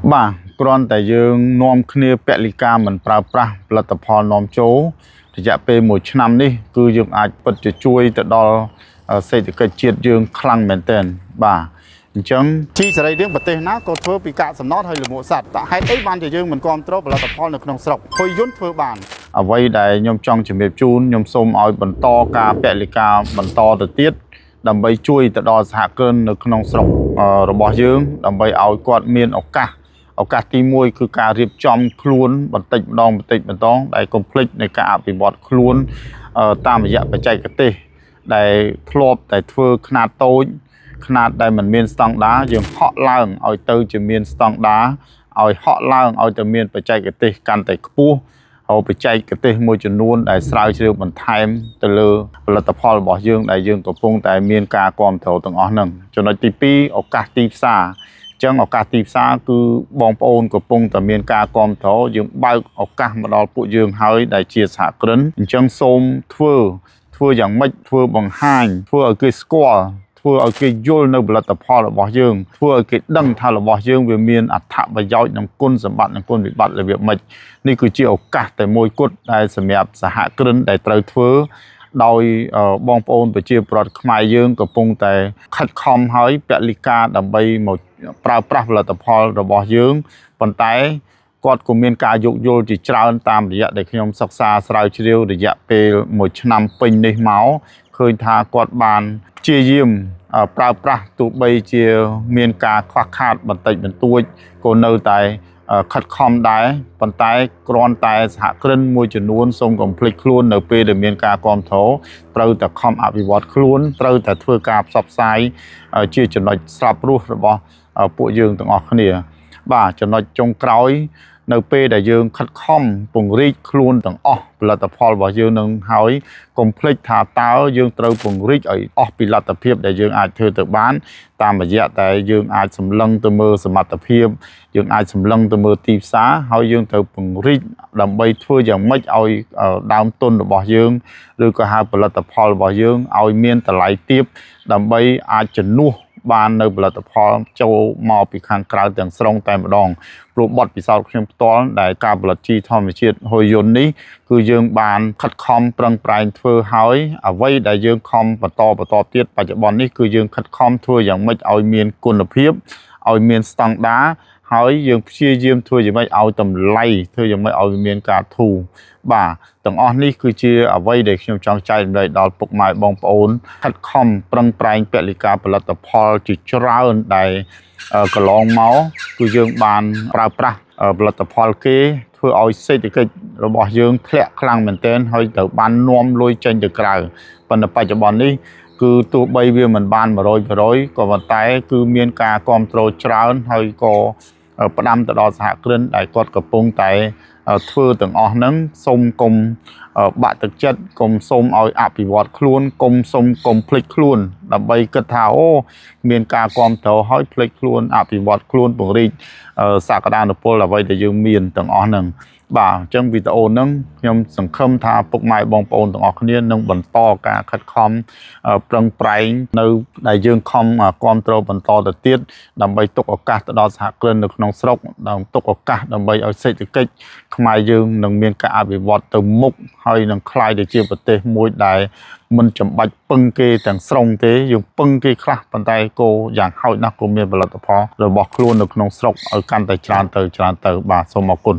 Bà, còn tại dương nom khnia bẹ lì ca mình pra là tập hòn nom chố thì dạ pe một năm đi cứ dương ai bật cho chui từ đó xây từ cái chiết dương khăng mền tên bà chẳng chi sẽ đây tiếng bật tên nó có thưa bị cả sầm nót hay là bộ sạt tại hai ấy ban thì dương mình con trop là tập hòn được nông sọc thôi dún thưa bàn ở vây đây nhom trong chuẩn bị chun nhom xôm oi bẩn to ca bẹ lì ca bẩn to từ tiết đầm bay chui từ đó hạ cơn được nông sọc rồi bỏ dương đầm bay oi quạt miên ốc cả ở cả tí môiคือการរៀបចំខ្លួនបន្តិចម្ដងដែល complete នៃការអភិវឌ្ឍខ្លួនតាមរយៈបច្ចេកទេសដែលធ្លាប់តែធ្វើខ្នាតតូចខ្នាតដែលមិនមានស្តង់ដារយើងហក់ឡើងឲ្យទៅជាមានស្តង់ដារឲ្យហក់ឡើងឲ្យទៅមានបច្ចេកទេសកាន់តែខ្ពស់ហើយបច្ចេកទេសមួយចំនួនដែលស្រាវជ្រាវបន្ថែមទៅលើផលិតផលរបស់យើងដែលយើងកំពុងតែមានការគាំទ្រទាំងអស់ហ្នឹងចំណុចទី2ឱកាសទីផ្សារចឹងឱកាសទីផ្សារគឺបងប្អូនកំពុងតែមានការគាំទ្រយើងបើកឱកាសមកដល់ពួកយើងហើយដែលជាសហគ្រិនអញ្ចឹងសូមធ្វើយ៉ាងម៉េចធ្វើបង្ហាញធ្វើឲ្យគេស្គាល់ធ្វើឲ្យគេយល់នៅផលិតផលរបស់យើងធ្វើឲ្យគេដឹងថារបស់យើងវាមានអត្ថប្រយោជន៍និងគុណសម្បត្តិនិងគុណវិបត្តិរបៀបម៉េចនេះគឺជាឱកាសតែមួយគត់ដែលសម្រាប់សហគ្រិនដែលត្រូវធ្វើដោយបងប្អូនប្រជាពលរដ្ឋខ្មែរយើងកំពុងតែខិតខំហើយពលិកាដើម្បីមកប្រើប្រាស់ផលិតផលរបស់យើងប៉ុន្តែគាត់ក៏មានការយោគយល់ជាច្រើនតាមរយៈដែលខ្ញុំសិក្សាស្រាវជ្រាវរយៈពេល1ឆ្នាំពេញនេះមកឃើញថាគាត់បានព្យាយាមប្រើប្រាស់ទោះបីជាមានការខ្វះខាតបន្តិចបន្តួចក៏នៅតែខិតខំដែរប៉ុន្តែគ្រាន់តែសហគ្រិនមួយចំនួនសូមកុំភ្លេចខ្លួននៅពេលដែលមានការគាំទ្រត្រូវតែខំអភិវឌ្ឍខ្លួនត្រូវតែធ្វើការផ្សព្វផ្សាយជាចំណុចស្រាប់រស់របស់ពួកយើងទាំងអស់គ្នាបាទចំណុចចុងក្រោយនៅពេលដែលយើងខិតខំពង្រីកខ្លួនទាំងអស់ផលិតផលរបស់យើងនឹងហើយកុំភ្លេចថាតើយើងត្រូវពង្រីកឲ្យអស់ពីលទ្ធភាពដែលយើងអាចធ្វើទៅបានតាមរយៈតែយើងអាចសម្លឹងទៅមើលសមត្ថភាពយើងអាចសម្លឹងទៅមើលទីផ្សារហើយយើងត្រូវពង្រីកដើម្បីធ្វើយ៉ាងម៉េចឲ្យដើមទុនរបស់យើងឬក៏ហៅផលិតផលរបស់យើងឲ្យមានតម្លៃទាបដើម្បីអាចជំនួសបាននៅផលិតផលចូលមកពីខាងក្រៅទាំងស្រុងតែម្ដងព្រោះបទពិសោធន៍ខ្ញុំផ្ទាល់ដែលការផលិតជីធម្មជាតិហុយយន្តនេះគឺយើងបានខិតខំប្រឹងប្រែងធ្វើហើយអ្វីដែលយើងខំបន្តទៀតបច្ចុប្បន្ននេះគឺយើងខិតខំធ្វើយ៉ាងម៉េចឲ្យមានគុណភាពឲ្យមានស្តង់ដារហើយយើងព្យាយាមធ្វើយ៉ាងម៉េចឲ្យតម្លៃធ្វើយ៉ាងម៉េចឲ្យមានការធូរបាទទាំងអស់នេះគឺជាអ្វីដែលខ្ញុំចង់ចែករំលែកដល់ពុកម៉ែបងប្អូនខិតខំប្រឹងប្រែងពលិកាផលិតផលជាច្រើនដែលកន្លងមកគឺយើងបានប្រើប្រាស់ផលិតផលគេធ្វើឲ្យសេដ្ឋកិច្ចរបស់យើងធ្លាក់ខ្លាំងមែនទែនហើយត្រូវបាននាំលុយចេញទៅក្រៅប៉ុន្តែបច្ចុប្បន្ននេះគឺទោះបីវាមិនបាន 100% ក៏ប៉ុន្តែគឺមានការគ្រប់គ្រងច្រើនហើយក៏ផ្ដាំទៅដល់សហគ្រិនដែលគាត់កំពុងតែធ្វើទាំងអស់ហ្នឹងសូមកុំបាក់ទឹកចិត្តកុំសូមឲ្យអភិវឌ្ឍខ្លួនកុំសូមកុំភ្លេចខ្លួនដើម្បីគិតថាអូមានការគ្រប់គ្រងឲ្យភ្លេចខ្លួនអភិវឌ្ឍខ្លួនពង្រីកសក្តានុពលអ្វីដែលយើងមានទាំងអស់ហ្នឹងបាទអញ្ចឹងវីដេអូហ្នឹងខ្ញុំសង្ឃឹមថាពុកម៉ែបងប្អូនទាំងអស់គ្នានឹងបន្តការខិតខំប្រឹងប្រែងនៅដែលយើងខំគ្រប់គ្រងបន្តទៅទៀតដើម្បីទុកឱកាសទៅដល់សហគ្រិននៅក្នុងស្រុកដើម្បីទុកឱកាសដើម្បីឲ្យសេដ្ឋកិច្ចខ្មែរយើងនឹងមានការអភិវឌ្ឍទៅមុខហើយនឹងក្លាយទៅជាប្រទេសមួយដែលមិនចាំបាច់ពឹងគេទាំងស្រុងទេយើងពឹងគេខ្លះប៉ុន្តែក៏យ៉ាងហោចណាស់ក៏មានផលិតផលរបស់ខ្លួននៅក្នុងស្រុកឲ្យកាន់តែច្រើនទៅបាទសូមអរគុណ